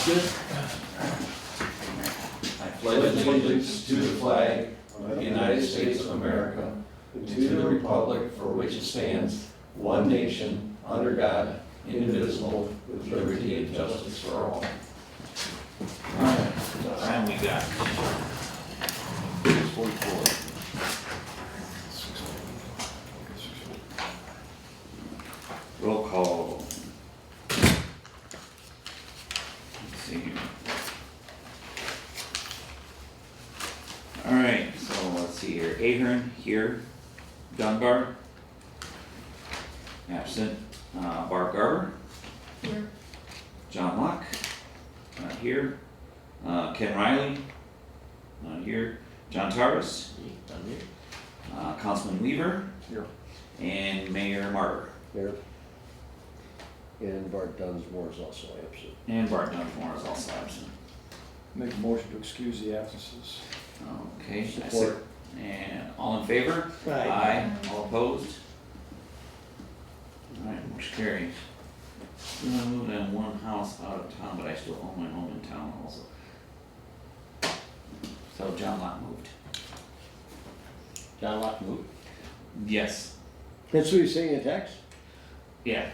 That's good. I pledge allegiance to the flag of the United States of America and to the republic for which it stands, one nation, under God, indivisible, with liberty and justice for all. And we got 44. roll call. Let's see here. All right, so let's see here. Ahern here, Dunbar, absent. Barb Garber, Here. John Locke, not here. Ken Riley, not here. John Taras, Councilman Weaver, Here. and Mayor Martyr. Here. And Bart Dunsmore is also absent. And Bart Dunsmore is also absent. Make a motion to excuse the absences. Okay, I Support. And all in favor? Aye. All opposed? Alright, motion carries. I'm gonna move that one house out of town, but I still own my home in town also. So John Locke moved. John Locke moved? Yes, That's what he's saying in text? yeah,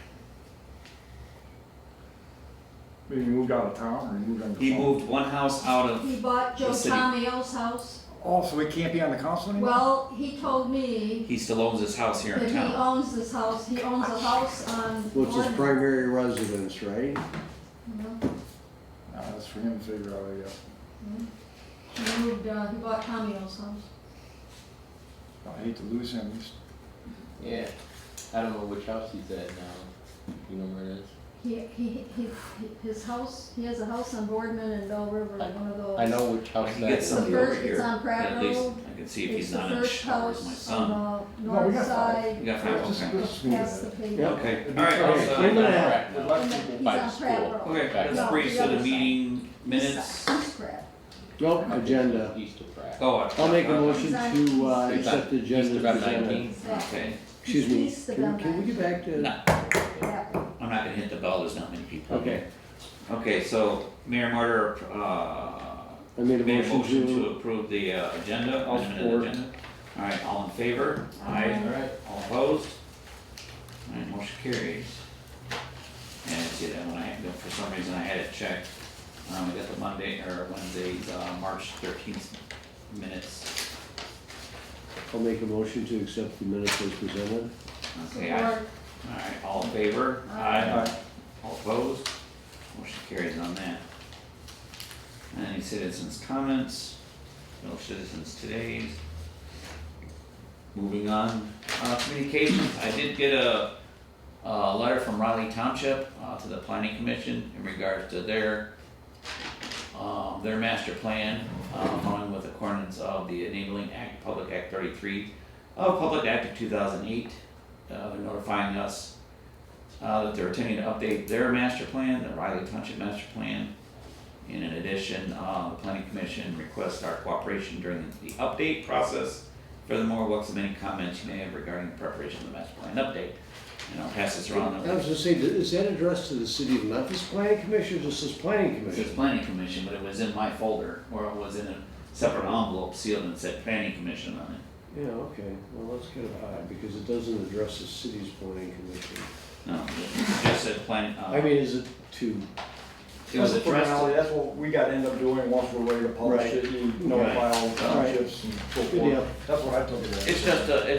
Maybe you moved out of town or you moved on the he phone? moved one house out of, He bought Joe The city. Tomio's house. Oh, so he can't be on the council anymore? Well, he told me he still owns his house here that in he town. owns this house. He owns a house on. Well, it's his Gordon. primary residence, right? Yeah. That's for him to figure out, I guess. He moved, he bought Tomio's house. I hate to lose him. He's- Yeah. I don't know which house he's at now. You know where it is? His house, he has a house on Boardman and Bell River, one of those. I know which I house can that get is. somebody first- over it's here, on Pratt at least, Road. I can see if It's he's the not in the first shower, house as my on son. the we north got five. side. You got five, Just- okay. just move Past the that. pavement. Yeah. Okay, It'd be alright, fine. I'll Okay, sign clean it that. up. Pratt now. Let And people he's by on the Pratt school. Road. Okay, Back let's No, brief the to the other side. meeting minutes. East Pratt. Nope, agenda. East of Pratt. Oh, I'll make a motion He's on- to he's accept the agenda. East of as Route presented. 19. Okay, Excuse me, East of can we Belmont. get back to? no, That way. I'm not gonna hit the bell, there's not many people. Okay, Okay, so Mayor Martyr, I made a made a motion motion to to, approve the agenda, I'll amendment of the support. agenda. Alright, all in favor? Aye. Alright, all opposed? Alright, motion carries. And see that when for some reason I had it checked, I got the Monday, or Wednesday's, March 13th minutes. I'll make a motion to accept the minutes as presented. Okay, Support. alright, all in favor? Aye. All opposed? Motion carries on that. Any citizens' comments? No citizens today's. Moving on, communications, I did get a letter from Riley Township, to the planning commission in regards to their master plan, following with accordance of the enabling act, Public Act 33 of Public Act of 2008. They're notifying us that they're intending to update their master plan, the Riley Township master plan. And in addition, the planning commission requests our cooperation during the update process. Furthermore, welcome any comments you may have regarding the preparation of the master plan update. And I'll pass this around. I was gonna say, is that addressed to the city of Memphis Planning Commission or just this planning It says commission? planning commission, but it was in my folder, or it was in a separate envelope sealed and said planning commission on it. Yeah, okay, well, that's kind of odd, because it doesn't address the city's planning commission. No, it just said plan, I mean, is it to, it was That's addressed. formality. That's what we gotta end up doing once we're ready to publish Right. it. You notify all the townships and so Good deal. forth. That's what I took it as. It's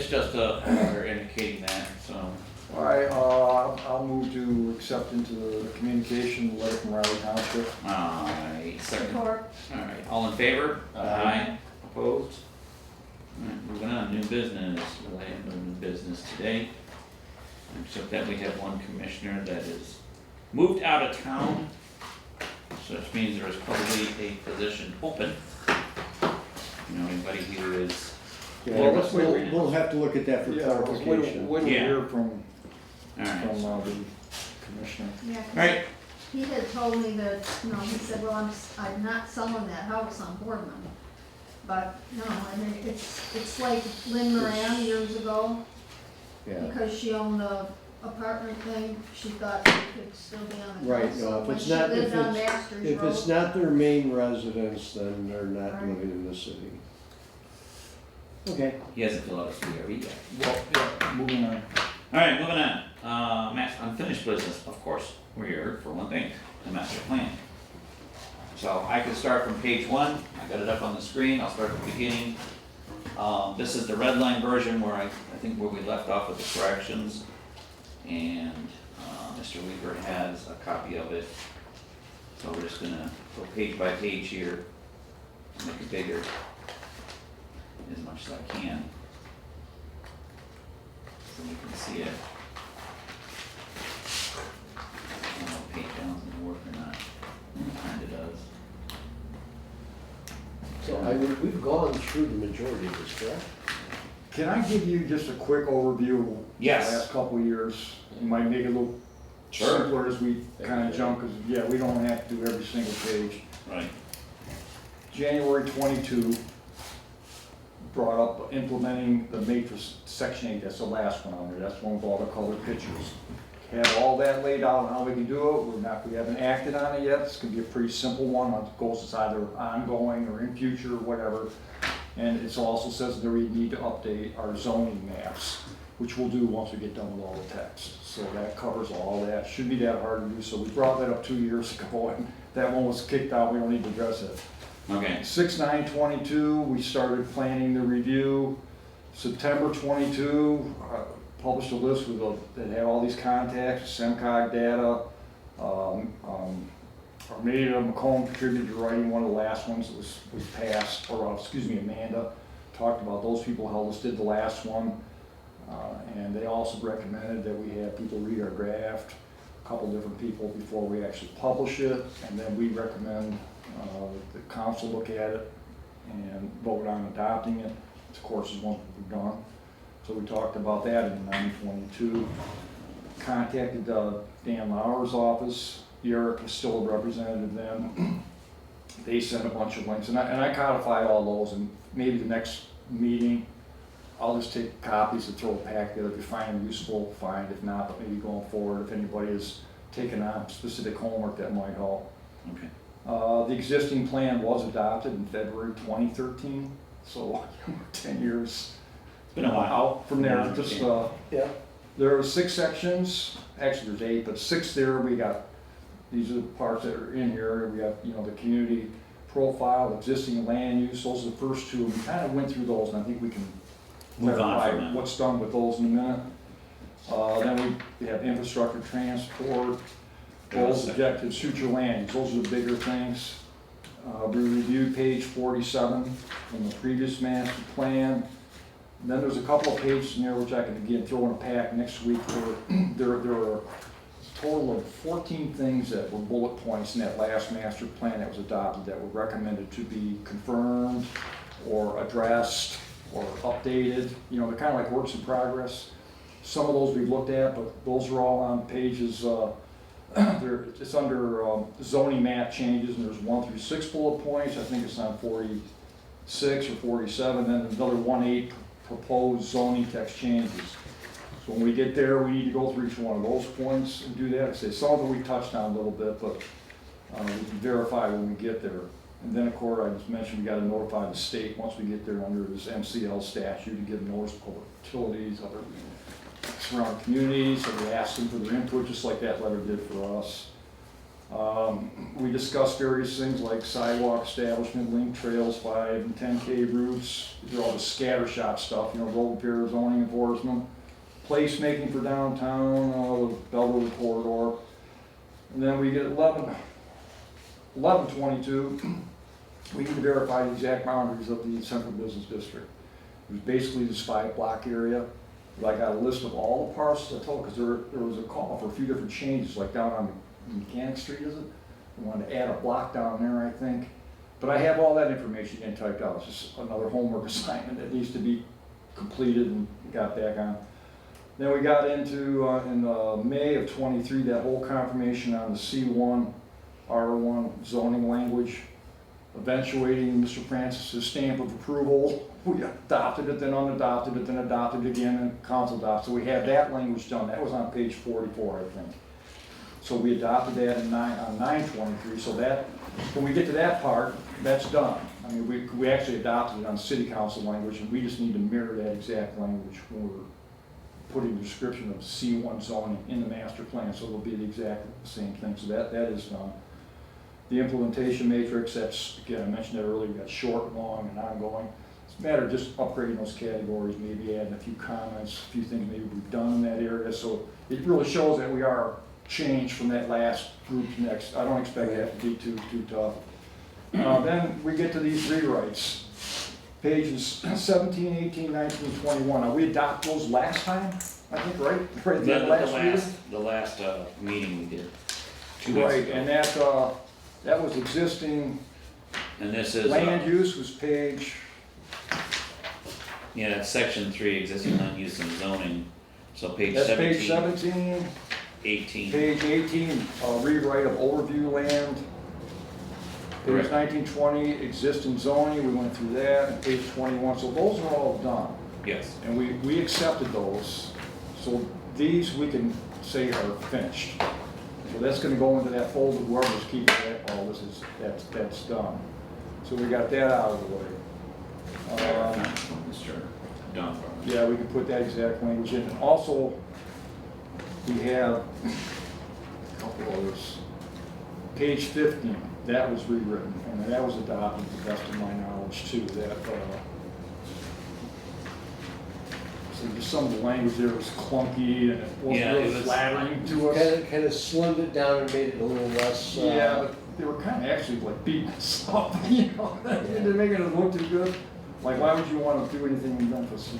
just a order indicating that, so. All right, I'll move to accept into the communication letter from Riley Township. Alright, second. Support. Alright, all in favor? Aye. Opposed? Alright, moving on, new business, well, I have no new business today. Except that we have one commissioner that is moved out of town. So which means there is probably a position open. You know, anybody who is, yeah, Well, let's wait. we'll have to look at that for Yeah, clarification. wait to Yeah. hear from alright, the commissioner. Yeah, 'cause alright, he had told me that, he said, well, I'm not selling that house on Boardman. But, no, I mean, it's like Lynn Moran years ago, Yeah, because she owned the apartment thing, she thought they could still be on the Right, council. no, if When it's she not, lived on Masters if it's Road. not their main residence, then they're not Right. living in the city. Okay. He hasn't filled out his PRV yet. Well, yeah, moving on. Alright, moving on. Unfinished business, of course, we're here for one thing, the master plan. So I could start from page 1, I got it up on the screen, I'll start at the beginning. This is the red line version where I think where we left off with the corrections. And, Mr. Weaver has a copy of it. So we're just gonna go page by page here, make it bigger as much as I can. So you can see it. I don't know if page down's gonna work or not. It kinda does. So we've gone through the majority of this, correct? Can I give you just a quick overview of Yes. the last couple of years? It might make it a little Sure. simpler as we kind of jump, because, yeah, we don't have to do every single page. Right. January 22 brought up implementing the matrix section 8, that's the last one on there, that's one with all the colored pictures. Have all that laid out on how we can do it, we haven't acted on it yet, it's gonna be a pretty simple one, it goes as either ongoing or in future, whatever. And it also says that we need to update our zoning maps, which we'll do once we get done with all the text. So that covers all that, shouldn't be that hard to do, so we brought that up 2 years ago, and that one was kicked out, we don't need to address it. Okay. 6/9/22, we started planning the review. September 22, published a list that had all these contacts, SEMCOG data. Armada McComb contributed to writing one of the last ones that was passed, or excuse me, Amanda talked about those people how us did the last one. And they also recommended that we have people read our draft, a couple different people before we actually publish it, and then we recommend the council look at it and vote on adopting it. Of course, is one we've done. So we talked about that in 9/22. Contacted Dan Lauer's office. Eric is still a representative then. They sent a bunch of links, and I codified all those, and maybe the next meeting, I'll just take copies and throw a pack together. If you find them useful, fine. If not, but maybe going forward, if anybody has taken on specific homework, that might help. Okay. The existing plan was adopted in February 2013, so 10 years It's been a while. out from there. Yeah. Just Yeah. there are 6 sections. Actually, there's 8, but 6 there. We got these are the parts that are in here. We have the community profile, existing land use. Those are the first 2. We kind of went through those, and I think we can Move on clarify from that. what's done with those in a minute. Then we have infrastructure, transport, goals, objectives, future land use. Those are the bigger things. We reviewed page 47 from the previous master plan. And then there's a couple of pages in there which I can again throw in a pack next week where there are a total of 14 things that were bullet points in that last master plan that was adopted that were recommended to be confirmed or addressed or updated. They're kind of like works in progress. Some of those we've looked at, but those are all on pages, it's under zoning map changes, and there's 1 through 6 bullet points. I think it's on 46 or 47, then another 1-8 proposed zoning text changes. So when we get there, we need to go through each one of those points and do that. I say some of it we touched on a little bit, but we can verify when we get there. And then, of course, I just mentioned we got to notify the state once we get there under this MCL statute to give notice to public utilities, other surrounding communities. So we asked them for their input, just like that letter did for us. We discussed various things like sidewalk establishment, link trails, 5 and 10K routes. These are all the scattershot stuff, road repair, zoning enforcement, placemaking for downtown, the Belleville corridor. And then we get 11/22. We need to verify the exact boundaries of the central business district. It was basically this 5-block area. But I got a list of all the parcels I told, because there was a call for a few different changes, like down on Mechanic Street, is it? We wanted to add a block down there, I think. But I have all that information again typed out. It's just another homework assignment that needs to be completed and got back on. Then we got into, in May of 23, that whole confirmation on the C1, R1 zoning language. eventuating Mr. Francis's stamp of approval. We adopted it, then unadopted it, then adopted it again, and council adopted. So we had that language done. That was on page 44, I think. So we adopted that on 9/23, so that, when we get to that part, that's done. I mean, we actually adopted it on city council language, and we just need to mirror that exact language when we're putting the description of C1 zoning in the master plan, so it'll be the exact same thing. So that is done. The implementation matrix, that's, again, I mentioned that earlier, we got short, long, and ongoing. It's a matter of just upgrading those categories, maybe adding a few comments, a few things maybe we've done in that area, so it really shows that we are changed from that last group to next. I don't expect that to be too tough. Then we get to these rewrites. Pages 17, 18, 19, 21. Now, we adopt those last time, I think, right? Right at the last meeting? The last meeting we did. 2 weeks Right, ago. and that was existing, And this is, land use was page, yeah, that's section 3, existing land use and zoning. So page that's 17, page 17, 18. page 18, rewrite of overview land. Page Correct. 19, 20, existing zoning, we went through that, and page 21, so those are all done. Yes. And we accepted those, so these we can say are finished. So that's gonna go into that folder, whoever's keeping that, all this is, that's done. So we got that out of the way. Mr. Dunbar. Yeah, we can put that exact language in. And also, we have a couple others. Page 15, that was rewritten, and that was adopted to the best of my knowledge too. So just some of the language there was clunky and it wasn't Yeah, really it was- flattering to us. Kind of slimmed it down and made it a little less. Yeah, but they were kind of actually like beating us up, you know, they're making it look too good. Like, why would you want to do anything in Memphis?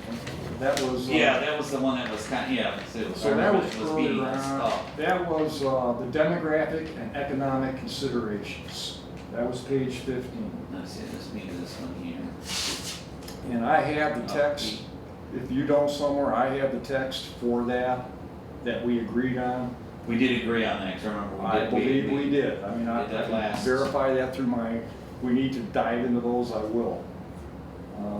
That was. Yeah, that was the one that was kind of, yeah. So that was beating further us on. up. That was the demographic and economic considerations. That was page 15. Let's see, let's meet this one here. And I have the text, if you don't somewhere, I have the text for that we agreed on. We did agree on that, 'cause remember we I did. believe we did. I mean, I did that can last. verify that through we need to dive into those, I will.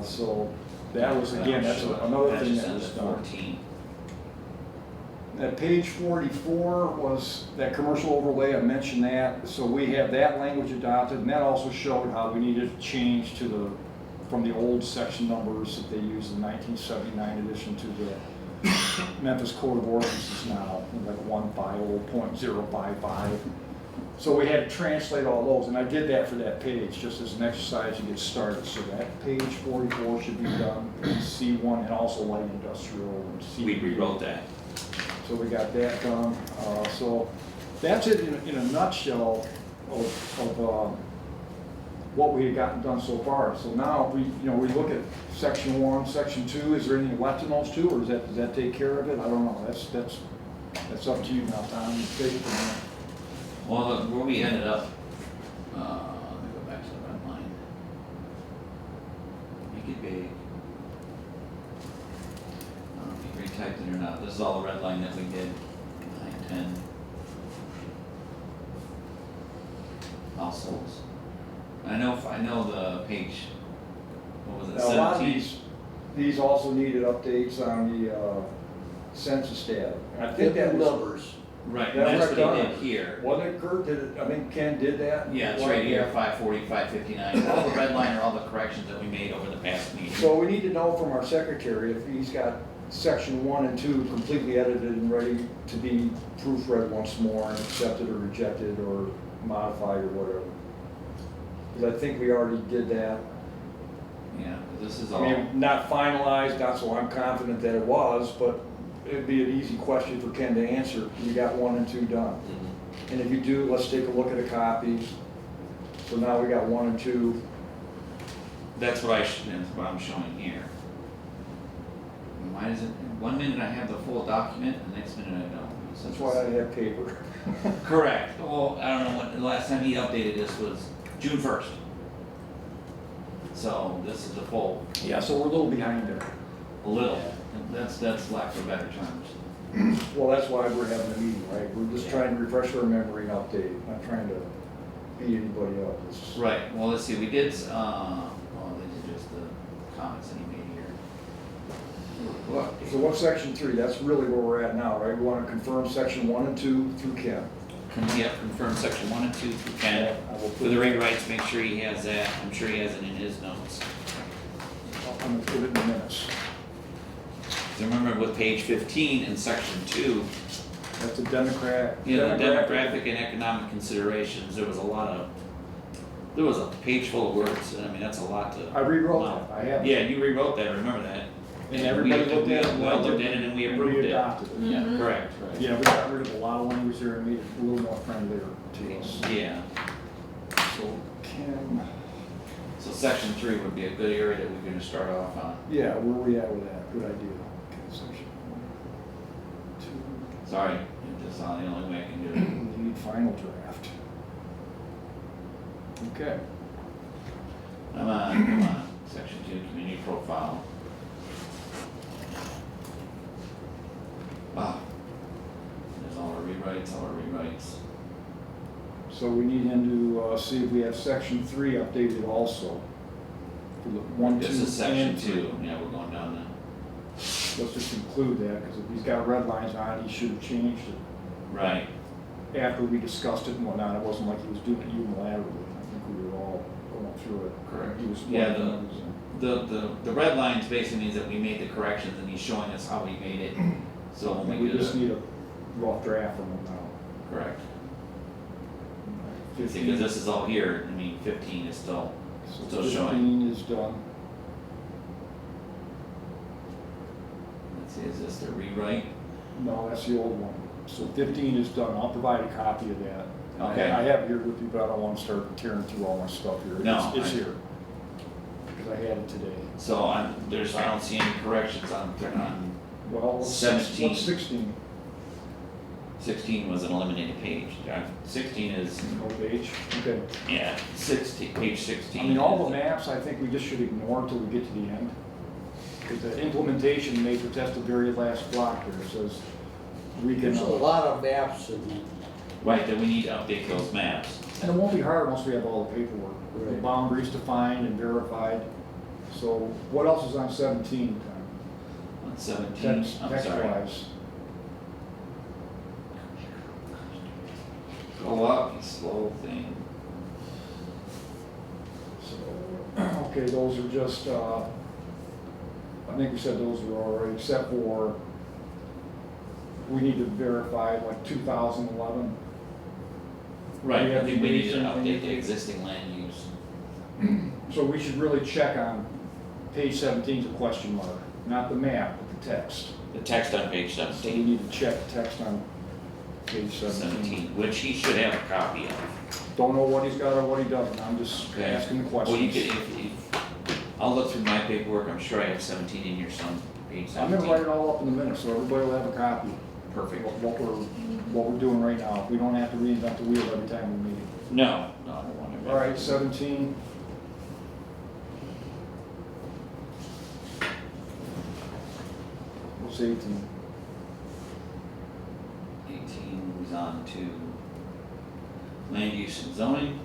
So that was, again, that's another thing that was done. 14. At page 44 was that commercial overlay, I mentioned that, so we have that language adopted, and that also showed how we needed to change from the old section numbers that they used in 1979 edition to the Memphis Code of Ordinances now, like 150.055. So we had to translate all those, and I did that for that page, just as an exercise to get started, so that page 44 should be done, C1, and also light industrial and C. We rewrote that. So we got that done. So that's it in a nutshell of what we had gotten done so far. So now we look at section 1, section 2. Is there anything left in those two, or does that take care of it? I don't know. That's up to you now, Tom. You take it from there. Well, where we ended up, let me go back to the red line. Make it big. I don't know if you retyped it or not. This is all the red line that we did, 9, 10. Households. I know the page, what was it, Now, a lot of 17? these also needed updates on the census data. And I think that The was, numbers. Right, that and that's was what he done. did here. Wasn't it Kurt? I think Ken did that? Yeah, it's right here, 540, 559. All the red line are all the corrections that we made over the past meeting. So we need to know from our secretary if he's got section 1 and 2 completely edited and ready to be proofread once more and accepted or rejected or modified or whatever. Because I think we already did that. Yeah, this is I all. mean, not finalized, not so I'm confident that it was, but it'd be an easy question for Ken to answer. You got 1 and 2 done. And if you do, let's take a look at a copy. So now we got 1 and 2. That's what I'm showing here. Why is it, 1 minute I have the full document, the next minute I don't. So That's why I have paper. Correct. Well, I don't know when, the last time he updated this was June 1st. So this is the full, Yeah, so we're a little behind there. a little. That's lack for better terms. Well, that's why we're having a meeting, right? We're just trying to refresh our memory and update, not trying to beat anybody up. It's- Right, well, let's see, we did, these are just the comments that he made here. What? So what's section 3? That's really where we're at now, right? We want to confirm section 1 and 2 through Ken. Yeah, confirm section 1 and 2 through Ken. I will For put the it, rewrites, make sure he has that, I'm sure he has it in his notes. I'm gonna put it in the minutes. So remember with page 15 in section 2, That's a Democrat. you know, the demographic and economic considerations, there was a page full of words, and I mean, that's a lot to. I rewrote Wow. that, I have. Yeah, you rewrote that, remember that? And everybody looked at it. We all looked at it and we approved it. adopted it. Yeah, Mhm. correct. Yeah, we got rid of a lot of language there and made it a little more friendlier to us. Yeah, So Ken, so section 3 would be a good area that we're gonna start off on. yeah, where we at with that? Good idea. Okay, section 1, Sorry, that's not the only way I can do 2. it. We need final draft. Okay. Come on, section 2, community profile. Ah, there's all our rewrites. So we need him to see if we have section 3 updated also. For the 1, 2, This is section and 3. 2, yeah, we're going down now. Let's just include that, because if he's got red lines on it, he should have changed it Right, after we discussed it and whatnot. It wasn't like he was doing it unilaterally. I think we were all going through it. Correct. He was. Yeah, the red lines basically means that we made the corrections and he's showing us how he made it. So when we We do just it, need a rough draft from him now. correct. 15. Because this is all here, I mean, 15 is still, So still 15 showing. is done. Let's see, is this the rewrite? No, that's the old one. So 15 is done. I'll provide a copy of that. Okay. I have it here with you, but I don't want to start tearing through all my stuff here. No, It's I- here. Because I had it today. So I don't see any corrections on Well, what's 17. What's 16? 16 was an eliminated page. 16 is, No page? Okay. yeah, 16, page 16. I mean, all is- the maps, I think we just should ignore until we get to the end. Because the implementation may protest the very last block there. It says we can. There's a lot of maps and, Right, that we need to update those maps. And it won't be hard once we have all the paperwork. The Right. boundaries defined and verified. So what else is on 17, Tom? On 17, I'm Text sorry. wise. Go up, you slow thing. So, okay, those are just, I think we said those were all right, except for we need to verify like 2011. Right, We I have think we need to information, update the anything? existing land use. So we should really check on page 17 is a question mark, not the map, but the text. The text on page So we 17, need to check the text on page 17. which he should have a copy of. Don't know what he's got or what he doesn't, I'm just Okay. asking the questions. Well, you could, I'll look through my paperwork, I'm sure I have 17 in your son, page I'm gonna 17. write it all up in the minutes, so everybody will have a copy. Perfect. What we're doing right now. We don't have to reinvent the wheel every time we meet. No, I don't want to. All right, 17. What's 18? 18 moves on to land use and zoning.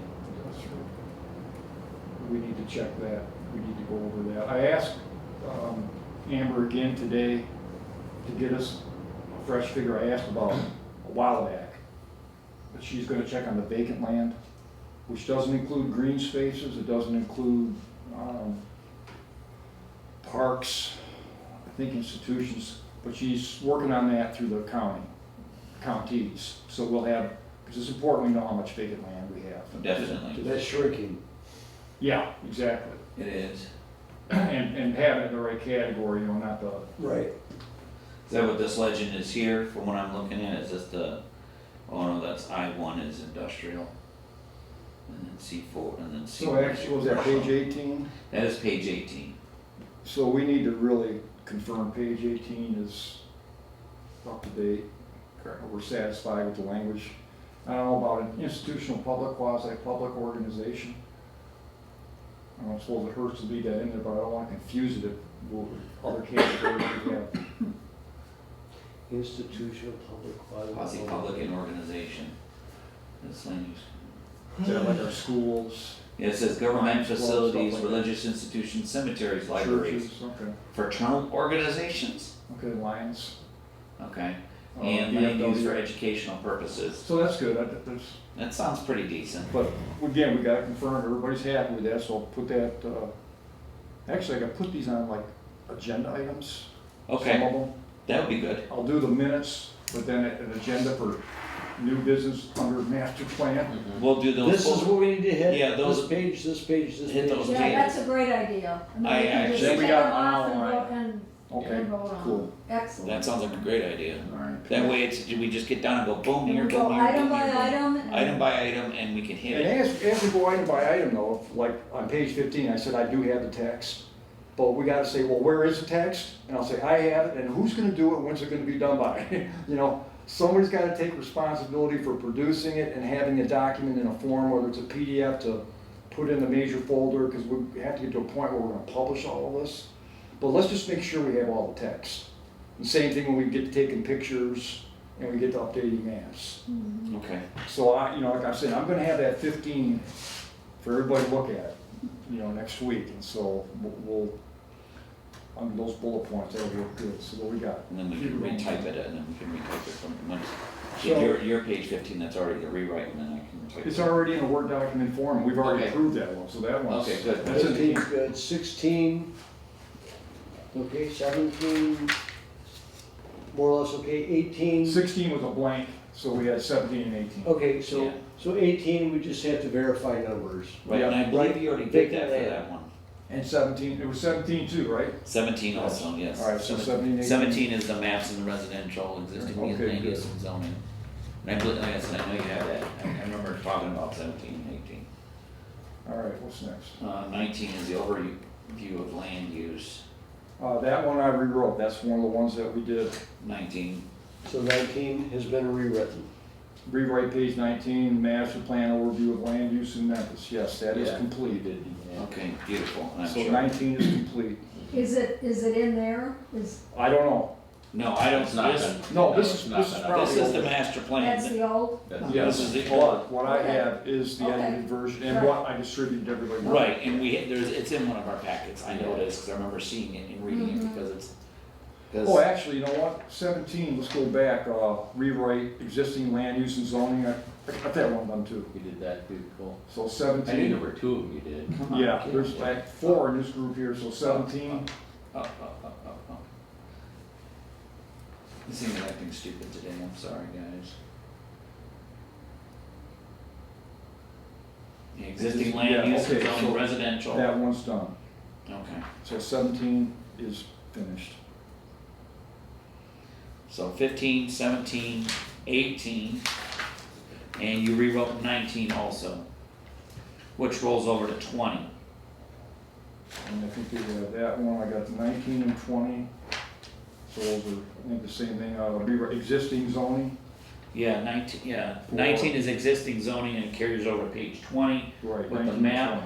We need to check that. We need to go over that. I asked Amber again today to get us a fresh figure. I asked about a while back. But she's gonna check on the vacant land, which doesn't include green spaces. It doesn't include parks, I think institutions. But she's working on that through the counties. So we'll have, because it's important we know how much vacant land we have. so Definitely, that's shrinking. Yeah, exactly. it is. And have it in the right category, you know, not the, Right. Is that what this legend is here, from what I'm looking at, is this the, oh no, that's I-1 is industrial. And then C4, and then C1. so actually, was that page 18? That is page 18. So we need to really confirm page 18 is up to date. Correct. We're satisfied with the language. I don't know about an institutional public, quasi-public organization. I don't suppose it hurts to leave that in there, but I don't want to confuse it with other categories we have. Institutional, public, quasi. Quasi-public and organization. That's land use. Is that like our schools, Yeah, it says government Lions Club, facilities, stuff like that. religious institutions, cemeteries, libraries, churches? Okay, fraternal organizations, okay, Lions. okay, uh, and land VFW. used for educational purposes. So that's good, That sounds pretty decent. but again, we gotta confirm everybody's happy with that, so I'll put that, actually, I gotta put these on like agenda items. Some Okay, of them. that would be good. I'll do the minutes, but then an agenda for new business under master plan. We'll do those. This is what we need to hit. Yeah, those- This page, this page, this Hit page. those Yeah, that's a great idea. And then I we can just actually- Then we take got them off an and outline. vote and Okay, vote on cool. them. Excellent. That sounds like a great idea. All right. That way it's, we just get down and go boom And here, we go boom here, item boom by here, boom. item. and- Item by item, and we can hit And it. as we go item by item though, like on page 15, I said I do have the text, but we gotta say, well, where is the text? And I'll say, I have it, and who's gonna do it, when's it gonna be done by? You know, somebody's gotta take responsibility for producing it and having a document in a form, whether it's a PDF to put in the major folder, because we have to get to a point where we're gonna publish all of this. But let's just make sure we have all the text. The same thing when we get to taking pictures and we get to updating maps. Okay, So I, like I said, I'm gonna have that 15 for everybody to look at, next week, and so we'll, on those bullet points, that'll work good, so what we got? and then we can retype it, and then we can retype it from once. So- Your page 15, that's already the rewrite, and then I can retype it. It's already in a Word document form, we've already Okay. approved that one, so that one's. Okay, good. That's in the 15's good, 16, okay, 17, more or less okay, 18. 16 was a blank, so we had 17 and 18. Okay, Yeah. so 18, we just have to verify numbers. Right, and I Yeah. believe you already did that for Right. that one. And 17, it was 17 too, right? 17 also, yes. All right, so 17, 18. 17 is the maps and the residential existing Okay, land use good. and zoning. And I believe, like I said, I know you have that. I remember talking about 17 and 18. All right, what's next? 19 is the overview of land use. That one I rewrote, that's one of the ones that we did. 19, So 19 has been rewritten. Rewrite page 19, master plan overview of land use in Memphis, yes, that is Yeah, complete. you did, yeah. okay, beautiful, and I'm So sure. 19 is complete. Is it in there? I don't know. No, I don't, It's not this, been- No, this it's is- not this is been probably- this is the master plan. That's the old? That's- This is the, But what I Okay. have is the Okay. edited version and Right. what I distributed to everybody. right, and it's in one of our packets, I know it is, because I remember seeing it and reading it, Mhm. because it's, Oh, because, actually, you know what? 17, let's go back, rewrite existing land use and zoning. I got that one done too. You did that too, cool. So I knew 17, there were two of them you did. come on, yeah, kid. there's like 4 in this group here, so 17. Oh. This thing is acting stupid today, I'm sorry, guys. The existing Yeah, land use and okay, zoning so residential, That one's done. okay, So 17 is finished. so 15, 17, 18, and you rewrote 19 also, which rolls over to 20. And I think we have that one, I got 19 and 20. So those are, I think, the same thing, rewrite existing zoning. Yeah, 19, yeah, Four. 19 is existing zoning and it carries over to page 20. Right. With the 19 and map.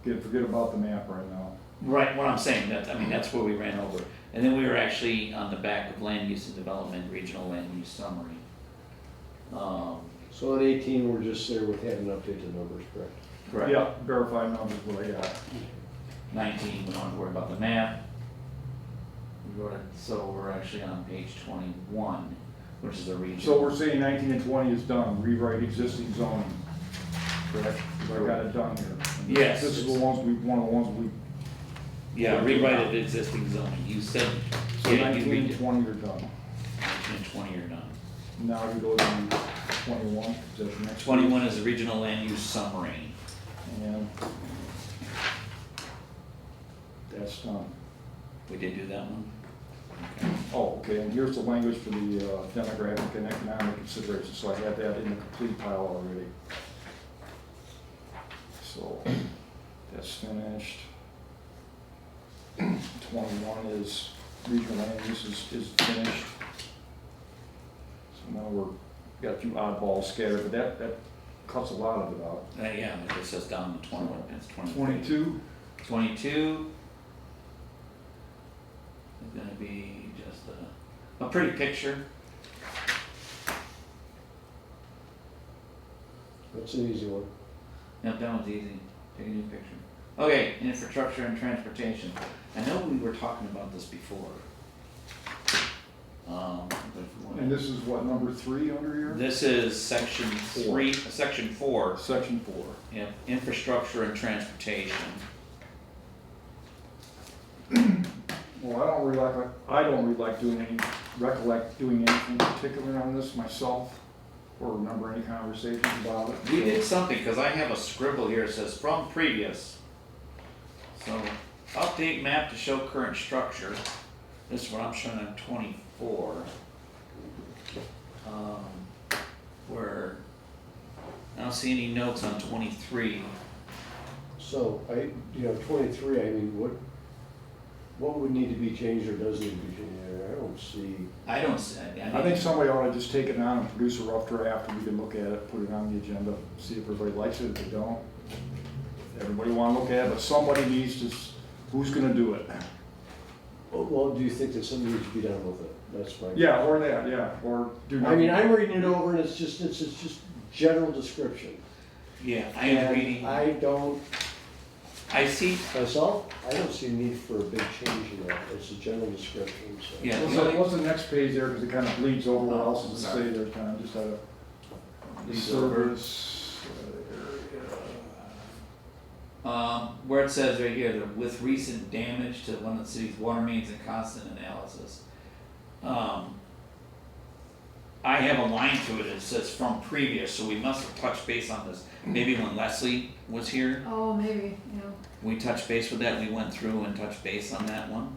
20. Forget about the map right now. Right, what I'm saying, that's where we ran over. And then we were actually on the back of land use and development, regional land use summary. So on 18, we're just there with having updated numbers, correct? Correct. Yeah, verify numbers, what I got. 19, we don't have to worry about the map. So we're actually on page 21, which is the region. So we're saying 19 and 20 is done, rewrite existing zoning. Correct? 'Cause I got it done here. Yes. This is one of the ones we, Yeah, rewrite it existing zoning, you said, so yeah, you 19 read and it. 20 are done. 19 and 20 are done. Now we go to 21, is that the next? 21 is the regional land use summary. And that's done. We did do that one? Okay. Oh, okay, and here's the language for the demographic and economic considerations, so I have that in the complete pile already. So, that's finished. 21 is, regional land use is finished. So now got a few oddballs scattered, but that cuts a lot of it out. Yeah, it just says down to 21, it's 23. 22, 22 is gonna be just a pretty picture. That's an easy one. Yep, that one's easy. Take a new picture. Okay, infrastructure and transportation. I know we were talking about this before. But if we And want- this is what, number 3 under here? This is section 3, section 4. Section 4. Yep, infrastructure and transportation. Well, I don't really recollect doing anything particular on this myself, or remember any conversations about it. We did something, cause I have a scribble here, it says from previous. So, update map to show current structure. This is what I'm showing on 24. Where, I don't see any notes on 23. So, 23, I mean, what would need to be changed or does need to be changed? I don't see. I don't see, I think somebody ought to just take it on and produce a rough draft, and we can look at it, put it on the agenda, see if everybody likes it, if they don't. Everybody wanna look at it, but somebody needs to, who's gonna do it? Well, do you think that something needs to be done with it? That's my. Yeah, or that, yeah, or do. I mean, I'm reading it over and it's just general description. Yeah, I am And reading, I don't, I see, myself, I don't see a need for a big change in that. It's a general description, so. Yeah. What's the next page there, because it kind of bleeds over what Oh, else is to sorry. say there, kind of just had a Bleeds over. service where it says right here, that with recent damage to one of the city's water mains and constant analysis. I have a line to it, it says from previous, so we must have touched base on this. Maybe when Leslie was here, Oh, maybe, yeah. we touched base with that, we went through and touched base on that one.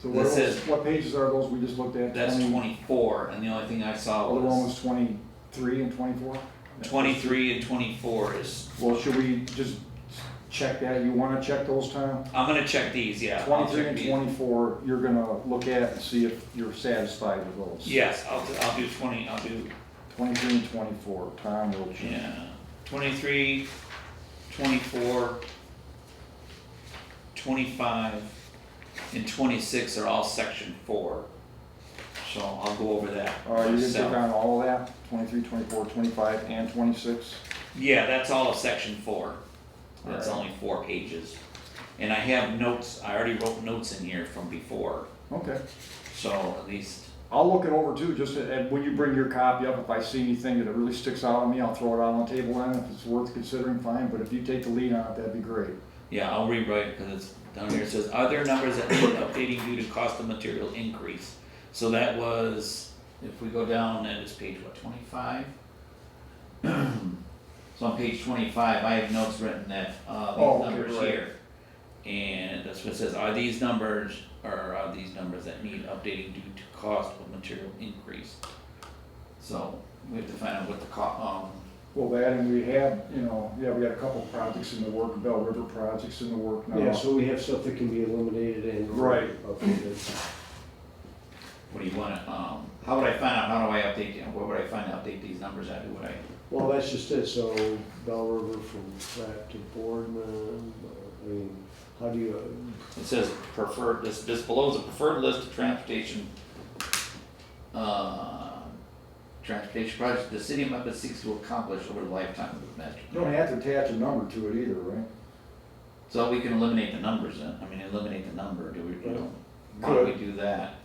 So what This else, is- what pages are those we just looked at? That's 24, and the only thing I saw Other one was was 23 and 24? 23 and 24 is, Well, should we just check that? You wanna check those, Tom? I'm gonna check these, yeah. I'll 23 check and these. 24, you're gonna look at and see if you're satisfied with those. Yes, I'll do 20, I'll do, 23 and 24, Tom will check. yeah, 23, 24, 25, and 26 are all section 4. So I'll go over that All right, you're gonna myself. take on all of that, 23, 24, 25, and 26? Yeah, that's all of section 4. That's Alright. only 4 pages. And I have notes, I already wrote notes in here from before, Okay. so at least, I'll look it over too, just and when you bring your copy up, if I see anything that really sticks out on me, I'll throw it out on the table then. If it's worth considering, fine, but if you take the lead on it, that'd be great. yeah, I'll rewrite it because it's down here. It says, are there numbers that need updating due to cost of material increase? So that was, if we go down, that is page what, 25? So on page 25, I have notes written that, Oh, these okay, numbers right. here. And that's what it says, are these numbers, or are these numbers that need updating due to cost of material increase? So we have to find out what the Well, that, and we had, we got a couple projects in the work, Bell River projects in the work now. Yeah, so we have stuff that can be eliminated and. Right. Updated. what do you wanna, how would I find out, how do I update, where would I find out, update these numbers at, who would I? Well, that's just it, so Bell River from Pratt to Boardman, I mean, how do you, It says preferred, this below is a preferred list of transportation projects the city of Memphis seeks to accomplish over the lifetime of the master You don't plan. have to attach a number to it either, right? So we can eliminate the numbers then, eliminate the number, how do we do that?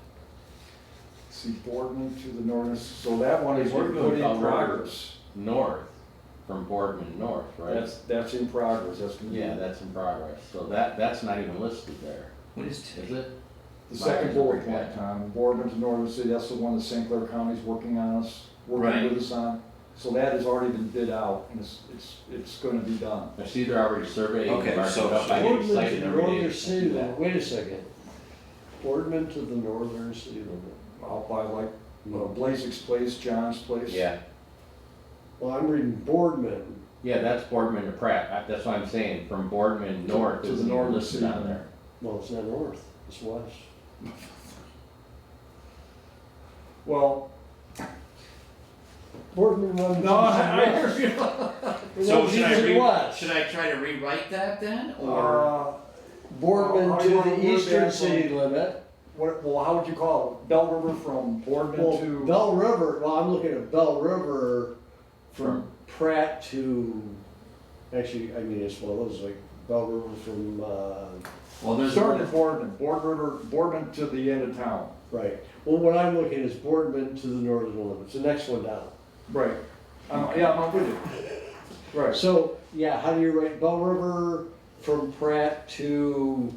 See, Boardman to the north, so that one is We're put doing in Bell River. progress. North, from Boardman north, right? That's in progress, that's gonna be. Yeah, that's in progress, so that's not even listed there, What is is T? it? The second bullet point, Okay. Tom, Boardman to northern city, that's the one that St. Clair County's working on us, working Right. with us on. So that has already been bid out, and it's gonna be done. I see they're already surveying, Okay, marked so- up, I get Boardman excited to every day. northern to city see limit, that. wait a second. Boardman to the northern city limit. Out by like Blazek's place, John's place. Yeah, Well, I'm reading Boardman, yeah, that's Boardman to Pratt, that's what I'm saying, from Boardman north To is the even northern listed city on limit. there. well, it's not north, it's west. Well, Boardman runs. No, So should I What? should I try to rewrite that then, or? Boardman How to do you wanna the word eastern that city from- limit. well, how would you call it? Bell River from Boardman Well, to? Bell River, well, I'm looking at Bell River from Pratt to, actually, I mean, it's one of those, like, Bell River from, Well, there's. Starting at Boardman, Boardman to the end of town. right. Well, what I'm looking is Boardman to the northern limits, the next one down. Right. Yeah, I'm with you. Right. So, yeah, how do you write Bell River from Pratt to,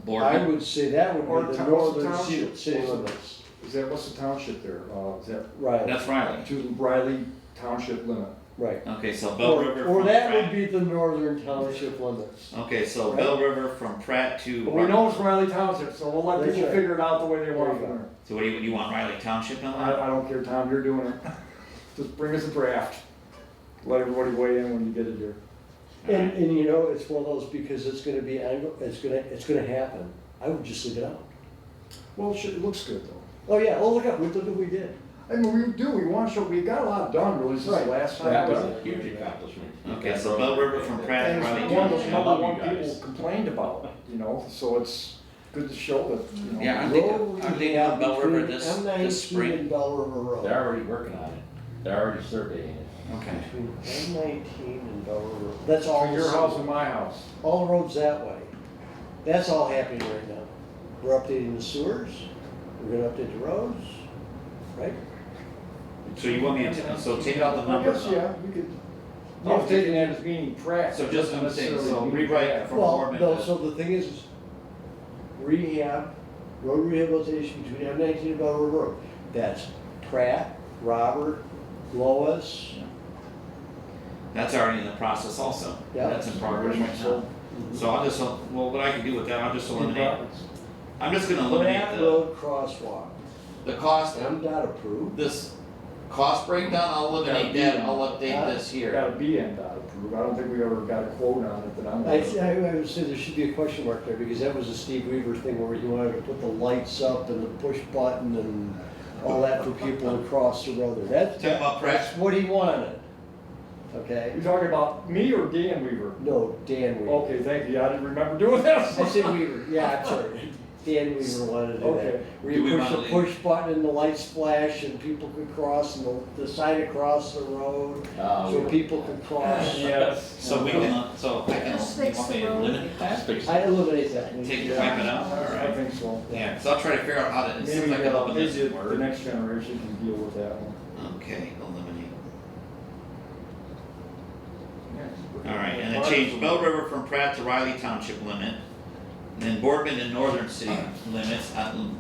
I Boardman. would say that would Or be the town- what's the northern township? city limits. Is that, what's the township there? Is that Right, That's Riley. to Riley Township limit? right. Okay, so Bell River Or from that would Pratt. be the northern township limits. Okay, so Right. Bell River from Pratt to. But we know it's Riley Township, so we'll let That's people right. figure it out the way they There want you from go. there. So what do you want Riley Township on that? I don't care, Tom, you're doing it. Just bring us a draft. Let everybody weigh in when you get it here. And you know, it's one of those, because it's gonna be, it's gonna happen. I would just leave it out. Well, it looks good though. Oh, yeah, oh, look what we did. I mean, we want to show, we got a lot done really since the Right. last time. That was a huge accomplishment. Okay, so Bell River from Pratt And to it's Riley one of those Township. number Love you one guys. people complained about, you know, so it's good to show that, you know. Yeah, Road aren't they rehab doing Bell River between this M19 spring? and Bell River Road. They're already working on it. They're already surveying it. Okay. Between M19 and Bell River. That's all. From your house and my house. All the roads that way. That's all happening right now. We're updating the sewers. We're gonna update the roads, right? So you want me to, so take out the I numbers? guess, yeah, we could. I was taking that as meaning Pratt. So just what I'm saying, Not so necessarily rewrite Pratt. from Well, Boardman no, to. so the thing is rehab, road rehabilitation between M19 and Bell River Road. That's Pratt, Robert, Lois. That's already in the process also. Yeah. That's in progress right now. So I'll just, well, what I can do with that, I'll just eliminate, I'm just gonna eliminate Pratt the Road crosswalk. cost, MDOT approved. this cost breakdown, I'll eliminate that, I'll update this here. Gotta be MDOT approved. I don't think we ever got a quote on it that I'm. I would say there should be a question mark there, because that was a Steve Weaver thing where you wanted to put the lights up and the push button and all that for people to cross the road there. Talking about Pratt. That's what he wanted. Okay? You talking about me or Dan Weaver? No, Dan Weaver. Okay, thank you. I didn't remember doing that. I said Weaver, yeah, I'm sorry. Dan Weaver wanted to do Okay. that. Where Do we you push wanna the push button and the lights flash and people could cross and the sign across the road so people could cross. Yes. So we can, so I can, Just you fix want me the to road. eliminate that? I eliminate that. Take your type it out, I alright. think so. Yeah, so I'll try to figure out how to, it seems Maybe like a little bit maybe this the word. next generation can deal with that one. Okay, eliminate. Yeah. Alright, and then change Bell River from Pratt to Riley Township limit. And then Boardman to northern city limits,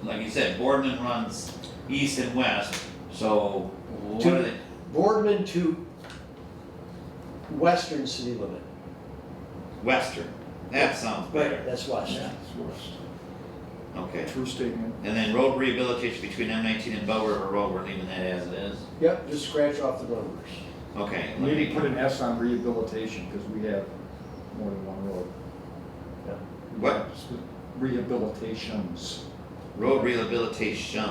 like you said, Boardman runs east and west, so what are they? Boardman to western city limit. Western, that sounds better, That's west. Yeah, it's worse. okay. True statement. And then road rehabilitation between M19 and Bell River Road, we're leaving that as it is, Yep, just scratch off the numbers. okay. Maybe put an S on rehabilitation, because we have more than one road. What? Rehabilitations. Road rehabilitation,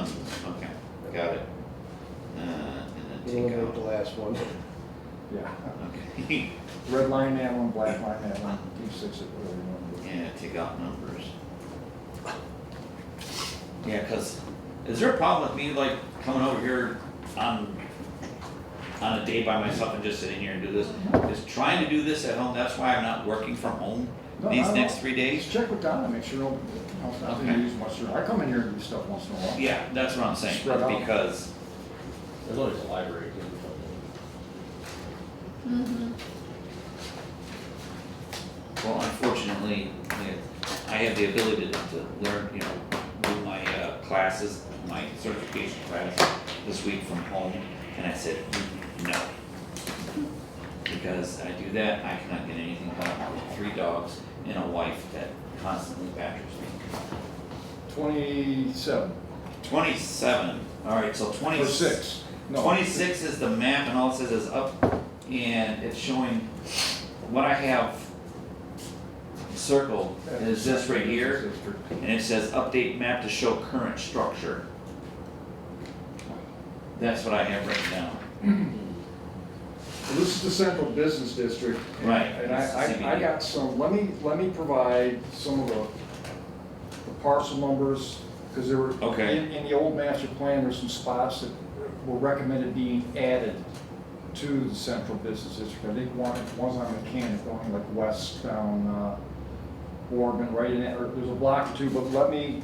okay, got it. And then take Eliminate the out, last one. Yeah. okay, Red line that one, black line that one, D6 it, whatever you want to do. yeah, take out numbers. Yeah, cause, is there a problem with me like coming over here on a day by myself and just sitting here and do this? Just trying to do this at home, that's why I'm not working from home No, these I don't next know. 3 days? Just check with Donna, make sure no, nothing Okay. use much. I come in here and do stuff once in a while. Yeah, that's what I'm saying, Spread out. because, There's always a library too. Mm-hmm. well, unfortunately, I have the ability to learn, you know, do my classes, my certification class this week from home, and I said, no. Because I do that, I cannot get anything done with 3 dogs and a wife that constantly badgers me. 27. 27, alright, so 20. Or 6. No. 26 is the map, and all it says is up, and it's showing what I have circled is this right here, and it says update map to show current structure. That's what I have written down. Well, this is the central business district. and- Right, And it's the I CBD. got some, let me provide some of the parcel numbers, because there were, Okay. in the old master plan, there's some spots that were recommended being added to the central business district. I think one's on Mechanic, going like west down, Boardman, right in that, or there's a block or two, but let me,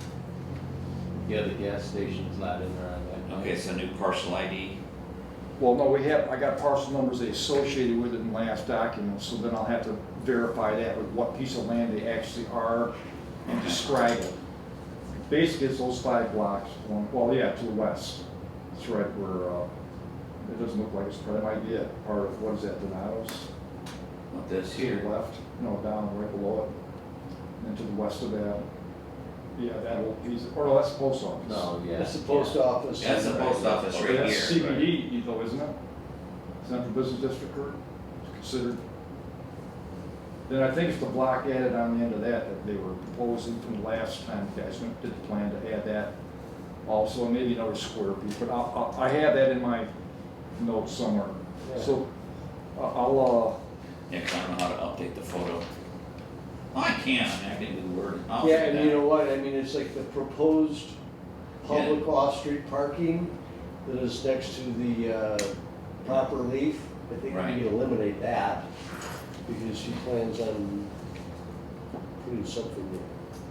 Yeah, the gas station's not in there on that. Okay, so new parcel ID. well, no, I got parcel numbers they associated with it in the last document, so then I'll have to verify that with what piece of land they actually are and describe it. Basically, it's those 5 blocks, well, yeah, to the west. It's right where, it doesn't look like it's, but it might be it, part of, what is that, Donato's? What this To the here? left, no, down, right below it, and to the west of that. Yeah, that little piece, or no, that's the post office. No, yeah. That's the post office. That's the post office right That's here. CBD though, isn't it? Central Business District, or considered. Then I think it's the block added on the end of that they were proposing from the last time you guys did the plan to add that also, and maybe another square piece, but I have that in my notes somewhere. Yeah. So I'll, Yeah, 'cause I don't know how to update the photo. Oh, I can, I mean, I can do Word. I'll Yeah, do and that. you know what, I mean, it's like the proposed public off-street parking that is next to the proper leaf. I think we Right. can eliminate that, because he plans on putting something there.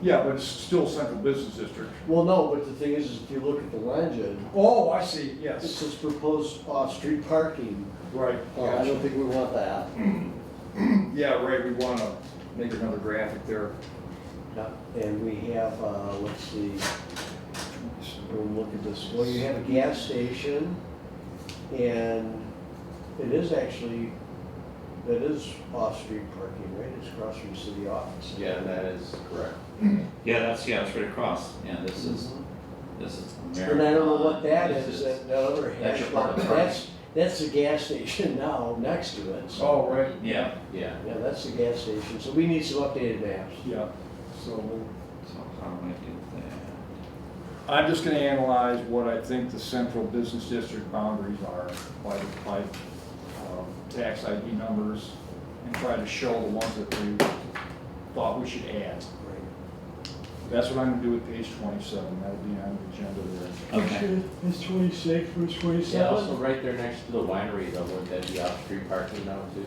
yeah, but it's still Central Business District. Well, no, but the thing is if you look at the legend, Oh, I see, it yes. says proposed off-street parking. Right. I don't think we want that. Yeah, right, we wanna make another graphic there. And we have, let's see, we'll look at this, well, you have a gas station, and it is actually, that is off-street parking, right? It's across from the city office. Yeah, that is correct. Yeah, that's right across. Yeah, this is And I don't know what that This is, that other that's hash your mark, public that's the gas station now, next to it. So- Oh, right. Yeah, Yeah. Yeah, that's the gas station, so we need some updated maps. Yeah, so so how do I do that? I'm just gonna analyze what I think the central business district boundaries are by tax ID numbers and try to show the ones that we thought we should add. That's what I'm gonna do with page 27, that'll be on the agenda there. Okay. It's 26, where's Yeah, 27? also right there next to the winery though, wouldn't that be off-street parking now too?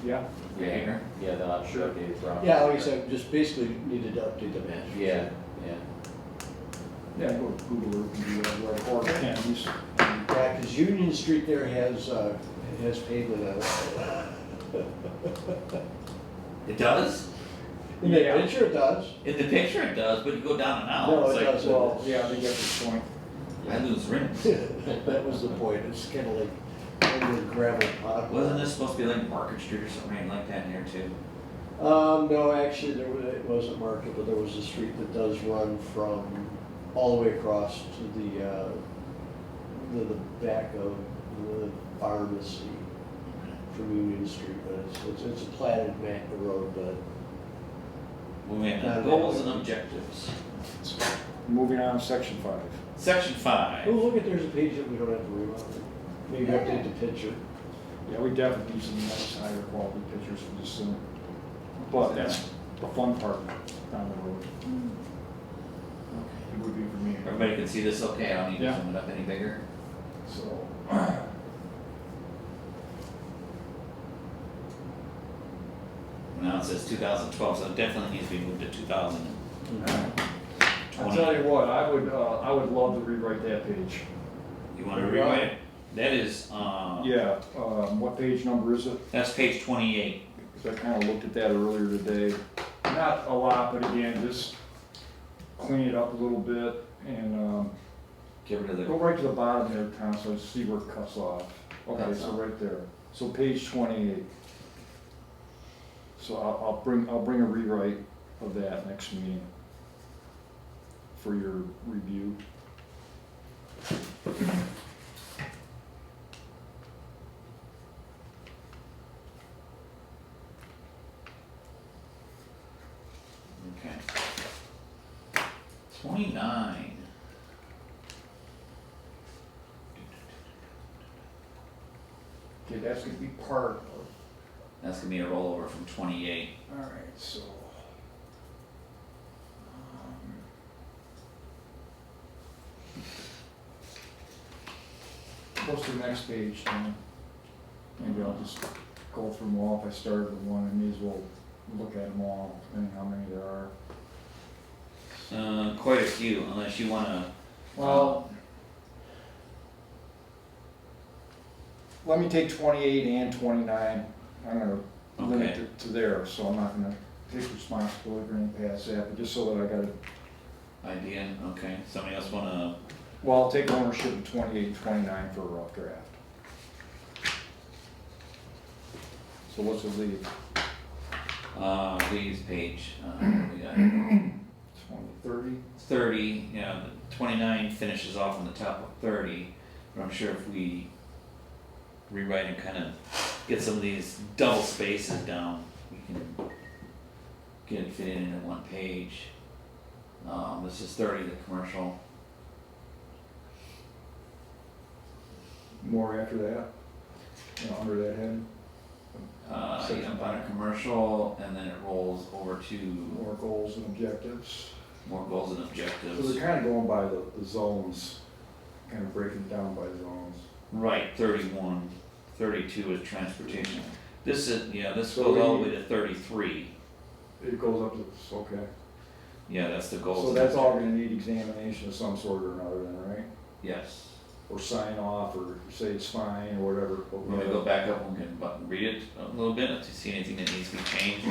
Yeah, Yeah, here. Yeah, they'll have to Sure. update it for off-street Yeah, like I parking. said, just basically needed to update the map. Yeah, yeah. yeah, go to Google Earth and do that, or Kenny's. Yeah, because Union Street there has pavement on it. It does? In the Yeah. picture it does. In the picture it does, but you go down and out. No, it's it like, doesn't. Well, yeah, they get the point. I lose rims. That was the point, it's kind of like under gravel pot. Wasn't this supposed to be like Market Street or something like that in there too? No, actually, it wasn't Market, but there was a street that does run from all the way across to the back of the pharmacy from Union Street, but it's a platted road, but We have Not goals really. and objectives. Moving on, section 5. Section 5. oh, look at, there's a page that we don't have to worry about. Maybe update the picture. Yeah, we definitely need some nice higher quality pictures for this soon. But that's the fun part down the road. It would be for me. Everybody can see this okay? I don't need to Yeah. zoom it up any bigger. So, Now it says 2012, so it definitely needs to be moved to 2020. I'll tell you what, I would love to rewrite that page. You wanna rewrite it? That is, Yeah, what page number is it? that's page 28. Because I kind of looked at that earlier today. Not a lot, but again, just clean it up a little bit and Get rid of go the, right to the bottom there, Tom, so I see where it cuts off. Okay, Cuts so off. right there. So page 28. So I'll bring a rewrite of that next meeting for your review. okay. 29. Okay, that's gonna be part of. That's gonna be a rollover from 28. All right, so. goes to the next page, then maybe I'll just go through them all. If I started with one, I may as well look at them all, depending how many there are. Quite a few, unless you wanna, Well, let me take 28 and 29. I'm gonna limit Okay. it to there, so I'm not gonna take responsibility for anything past that, but just so that I got it. idea, okay, somebody else wanna, Well, I'll take ownership of 28 and 29 for a rough draft. So what's the lead? leaves page, we got 20, 30? 30, yeah, the 29 finishes off on the top of 30, but I'm sure if we rewrite and kind of get some of these double spaces down, we can get it fitted into one page. This is 30, the commercial. More after that? Under that head? Yeah, about a commercial, and then it rolls over to More goals and objectives. more goals and So objectives. they're kind of going by the zones, kind of breaking it down by zones. Right, 31, 32 is transportation. This is, yeah, this So goes all the we- way to 33. It goes up to, okay. Yeah, that's the goals. So and that's all objectives. gonna need examination of some sort or another then, right? Yes. Or sign off, or say it's fine, or whatever. When we go back up, we can read it a little bit to see anything that needs to be changed.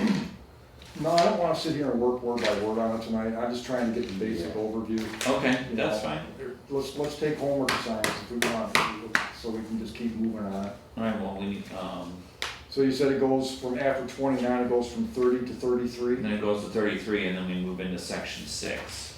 No, I don't wanna sit here and work word by word on it tonight, I'm just trying to get the basic overview. Okay, you that's know. fine. Let's take homework assignments if we want, so we can just keep moving on it. Alright, well, we need, So you said it goes from after 29, it goes from 30 to 33? then it goes to 33, and then we move into section 6.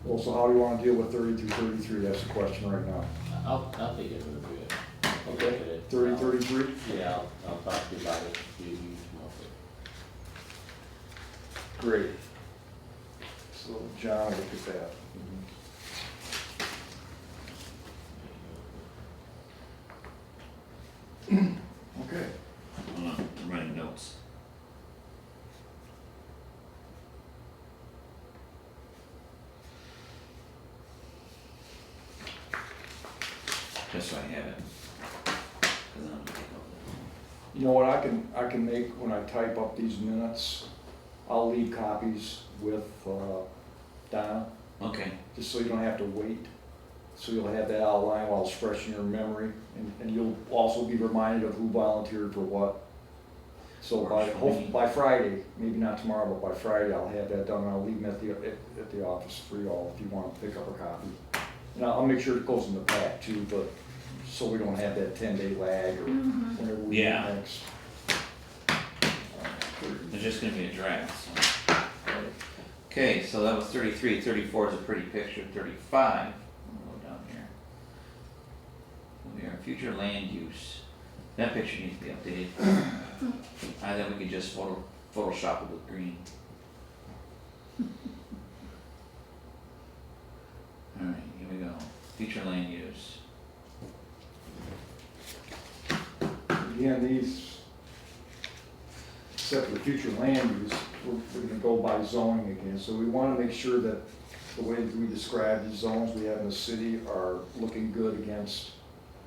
Well, so how do you wanna deal with 30 through 33, that's the question right now. I'll take it with you. Okay, 30, 33? Yeah, I'll talk to you about it, you come up with. Great. So John, look at that. Okay. I'm writing notes. Just so I have it. 'Cause I'm gonna take over. You know what I can make when I type up these minutes? I'll leave copies with Donna, Okay, just so you don't have to wait. So you'll have that outline while it's fresh in your memory, and you'll also be reminded of who volunteered for what. So by Friday, maybe not tomorrow, but by Friday, I'll have that done, and I'll leave them at the office for y'all if you want to pick up a copy. And I'll make sure it goes in the pack too, but, so we don't have that 10-day lag or whenever we Yeah. meet next. it's just gonna be a draft, so. Okay, so that was 33, 34 is a pretty picture, 35, we'll go down here. We are future land use, that picture needs to be updated. I think we could just Photoshop it with green. Alright, here we go, future land use. Again, these, except for future land use, we're gonna go by zoning again, so we wanna make sure that the way that we describe the zones we have in the city are looking good against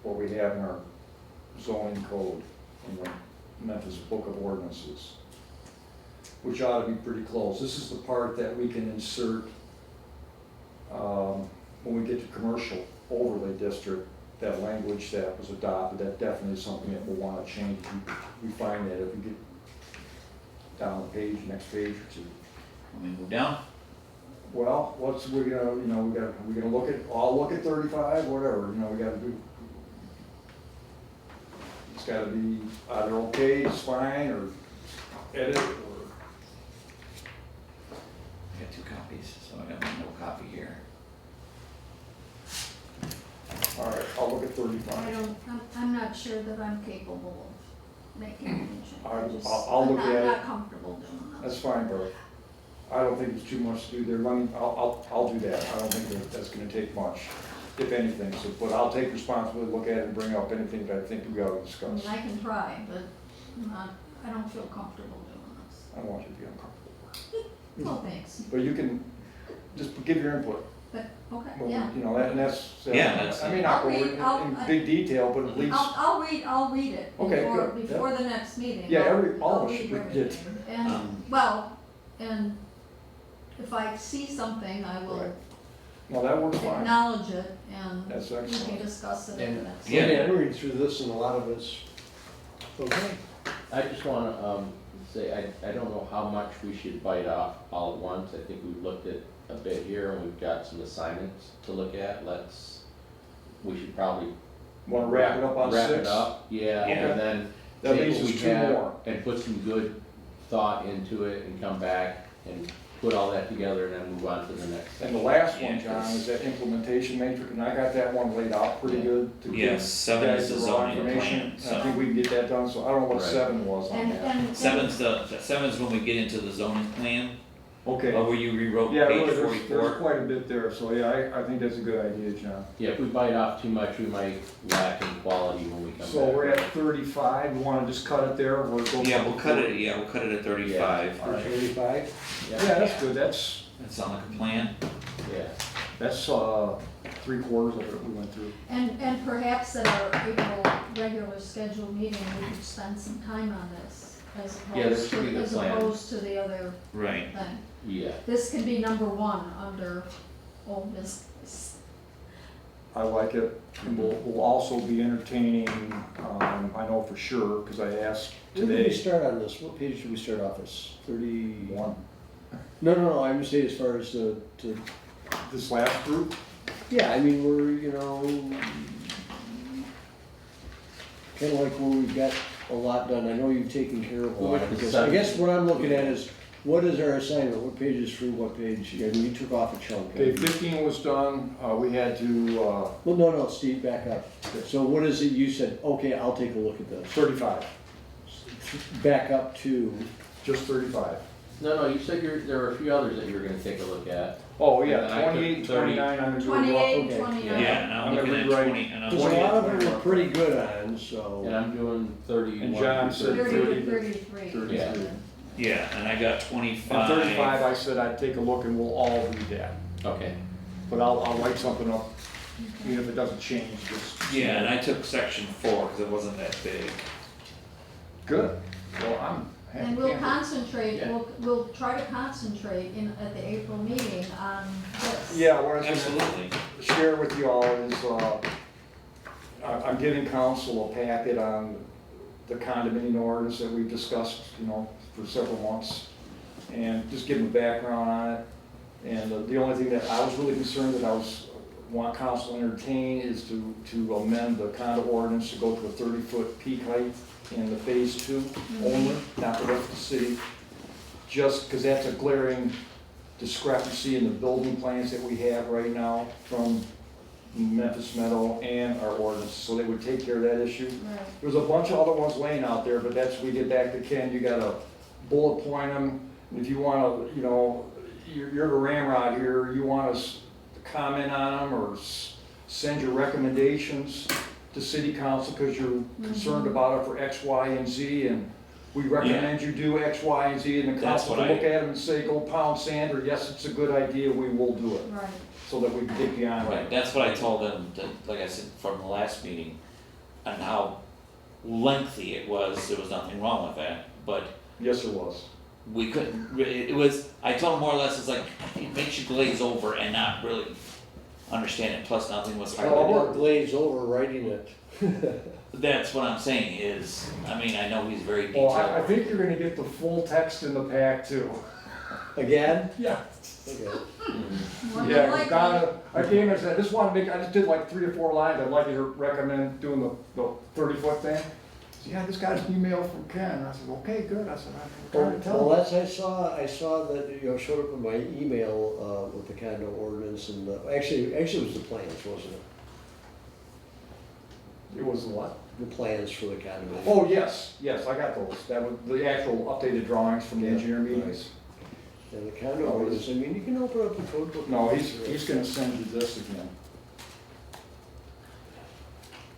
what we have in our zoning code, in the Memphis Book of Ordinances, which ought to be pretty close. This is the part that we can insert, when we get to commercial overlay district, that language that was adopted, that definitely is something that we'll wanna change. We find that if we get down the page, next page or two. Let me move down. Well, we're gonna, we're gonna look at 35, whatever, we gotta do. It's gotta be either okay, it's fine, or edit, or, I got 2 copies, so I got my no copy here. all right, I'll look at I 35. I'm not sure that I'm capable of making any changes. I'll look at I'm it. not comfortable doing that. That's fine, Bert. I don't think there's too much to do there. I'll do that. I don't think that's gonna take much, if anything, so, but I'll take responsibility, look at it, and bring up anything that I think we ought to I discuss. mean, I can try, but I don't feel comfortable doing this. I don't want you to be uncomfortable. Well, thanks. But you can, just give your input. but, okay, Well, yeah. you know, and that's. Yeah, that's- I mean, not I'll read- in big detail, but at least, I'll read it Okay, before, good, before the next meeting. Yeah, I'll- all I'll of us should read it. everything. And, well, and if I see something, I will Right. no, that works fine. acknowledge it, and That's we can excellent. discuss it at the And, next. Yeah. yeah, I'm reading through this and a lot of it's okay. I just wanna, say, I don't know how much we should bite off all at once. I think we've looked at a bit here and we've got some assignments to look at. We should probably. Want to wrap it up on Wrap 6? it up, yeah, Yeah. and then. That take leaves what us we 2 have more. And put some good thought into it and come back and put all that together and then move on to the next And the section. last Yeah, one, John, 'cause- is that implementation matrix, and I got that one laid out pretty good. to give Yes, 7 guys is the the raw zoning information. plan, And so. I think we can get that done, so I don't know what Right. 7 was on And, that. and. Seven's when we get into the zoning plan, Okay, where you rewrote yeah, page really, there's 44. quite a bit there, so yeah, I think that's a good idea, John. Yeah, if we bite off too much, we might lack in quality when we come back. So we're at 35, we wanna just cut it there, or go? Yeah, we'll cut it at 35. All right. 35? Yeah, that's good, that's, That's on the plan. Yeah, that's, 3/4 of it we went through. And perhaps at our April regular scheduled meeting, we could spend some time on this, as Yeah, that opposed should be to, the as plan. opposed to the other Right. thing. yeah. This can be number 1 under old business. I like it, and we'll also be entertaining, I know for sure, cause I asked When did we today. start on this? What page did we start off as? 1. No, I'm just saying as far as to, This last group, yeah, I mean, we're, kinda like where we've got a lot done. I know you've taken care of a lot. With the Because I guess seven. what I'm looking at is, what is our assignment? What page is through what page? I mean, you took off a chunk. okay, 15 was done, we had to, Well, no, Steve, back up. So what is it you said, okay, I'll take a look at this. 35, Back up to, just 35. No, you said there were a few others that you were gonna take a look at. Oh, yeah, And I took 28 and 30. 29, I'm gonna do it 28 and okay. 29. Yeah, and I'm I'm looking gonna at rewrite- 20, and I'm because a looking lot at, of them were pretty good on, And so. I'm doing 31. And John said 30 30. to 33. 33. yeah, and I got And 25. 35, I said I'd take a look and we'll all read that. Okay, But I'll write something up, even if it doesn't change, just. Yeah, and I took section 4, because it wasn't that big. Good, well, I'm happy. And we'll camper. concentrate, Yeah. we'll try to concentrate at the April meeting on this. Yeah, what I was Absolutely. gonna share with you all is, I'm giving council a packet on the condominium orders that we've discussed, for several months. And just give them a background on it. And the only thing that I was really concerned that want council to entertain is to amend the condo ordinance to go to a 30-foot peak height in the phase 2 only, not the rest of the city. Just because that's a glaring discrepancy in the building plans that we have right now from Memphis Meadow and our ordinance, so they would take care of that issue. Right. There's a bunch of other ones laying out there, but that's, we get back to Ken, you gotta bullet point them. And if you wanna, you're the ramrod here, you want us to comment on them or send your recommendations to city council because you're concerned about it for X, Y, and Z, and we recommend you do X, Y, and Z, and the That's council what can look I- at them and say, go pound sand, or yes, it's a good idea, we will do it, Right. so that we can get beyond Right, that. that's what I told them, that, like I said from the last meeting, and how lengthy it was, there was nothing wrong with that, but Yes, there was. we couldn't, it was, I told them more or less, it's like, it makes you glaze over and not really understand it, plus nothing was I highlighted. won't glaze over writing it. That's what I'm saying is, I mean, I know he's very Well, I detailed. think you're gonna get the full text in the pack too. Again? Yeah. Okay. More than Yeah, likely. Donna, I came and said, I just did like 3 or 4 lines, I'd like you to recommend doing the 30-foot thing. So, yeah, I just got an email from Ken, I said, okay, good, I said, I'm trying to tell Well, him. that's, I saw that, showed up in my email, with the condo ordinance and, actually it was the plans, wasn't it? It was what? The plans for the condo. Oh, yes, I got those, that was the actual updated drawings from the Yeah, engineer meetings. And the condo ordinance, I mean, you can open up the code book. No, he's gonna send you this again.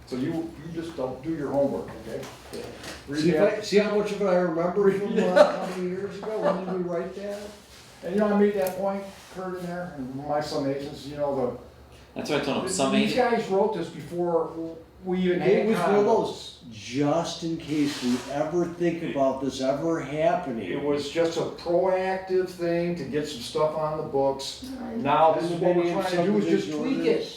So you just don't do your homework, okay? Yeah. Read See, that. see how much of it I remember from, how many years ago? When did we write that? And I made that point, Kurt, in there, and my summations, That's what I told him, these summation, guys wrote this before we even It had was one of condos. those, just in case we ever think about this ever happening. It was just a proactive thing to get some stuff on the books. Right. Now, this is what we're trying to do, is just tweak it.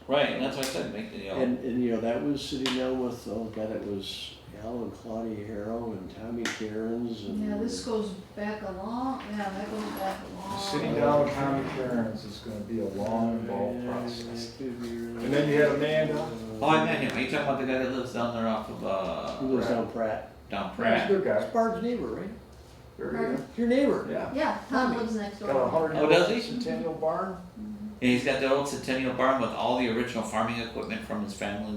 right, and that's what I said, make the, And that was sitting down with, oh god, it was Al and Claudia Harrow and Tommy Cairns and. Yeah, this goes back a long, yeah, that goes back a long. Sitting down with Tommy Cairns is gonna be a long, involved process. And then you had Amanda. oh, I met him, are you talking about the guy that lives down there off of, Who lives down Pratt? down He's a Pratt? good guy. That's Barb's neighbor, right? Very good. Your neighbor. Yeah. Yeah, Tom lives next Got a door. 100 Oh, does he? centennial barn. And he's got that old Centennial barn with all the original farming equipment from his family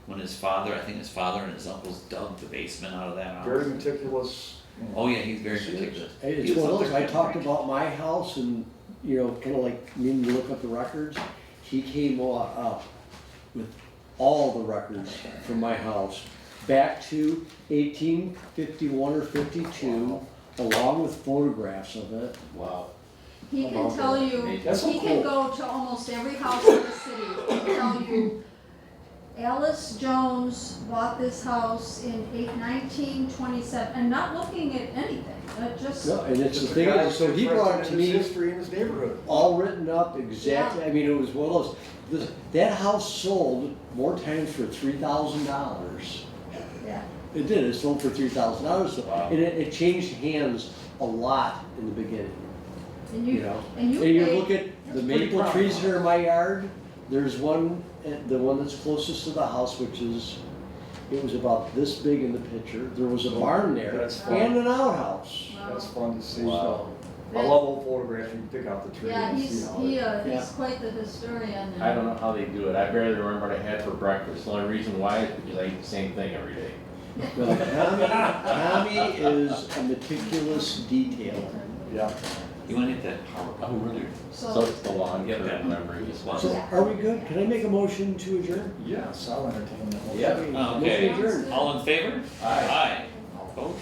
when his father, I think his father and his uncles dug the basement out of that house. Very meticulous. Oh yeah, he's very meticulous. Hey, He it's was one of up those, there I talked camping. about my house and, kinda like needing to look up the records. He came up with all the records from my house back to 1851 or 52, along with photographs of it. Wow. He can tell you, That's so he can cool. go to almost every house in the city and tell you, Alice Jones bought this house in 1927, and not looking at anything, just, No, and it's the Just a thing, guy is, so he brought it to interested in his me, history in his neighborhood. all written up exactly, I mean, it was one of those, that house sold more times for $3,000. yeah. It did, it sold for $3,000, Wow. and it changed hands a lot in the beginning, And you you, know? and you And you pay, look at the That's pretty maple proud. trees that are in my yard, there's one, the one that's closest to the house, which is, it was about this big in the picture, there was a barn there, That's fun. and an outhouse. That's fun to see. Wow. I love old photographs, you can pick out the tree yeah, and see how. he's Yeah. quite the historian. I don't know how they do it. I barely remember what I had for breakfast. The only reason why is because I eat the same thing every day. Well, Tommy is a meticulous detailer. Yeah. You wanna hit that? Oh, really? So So, it's the long Yep. term memory as well. So, are we good? Can I make a motion to adjourn? Yes, I'll entertain that. Yeah. Motion Okay. adjourned. All in favor? Aye. Aye. Opposed?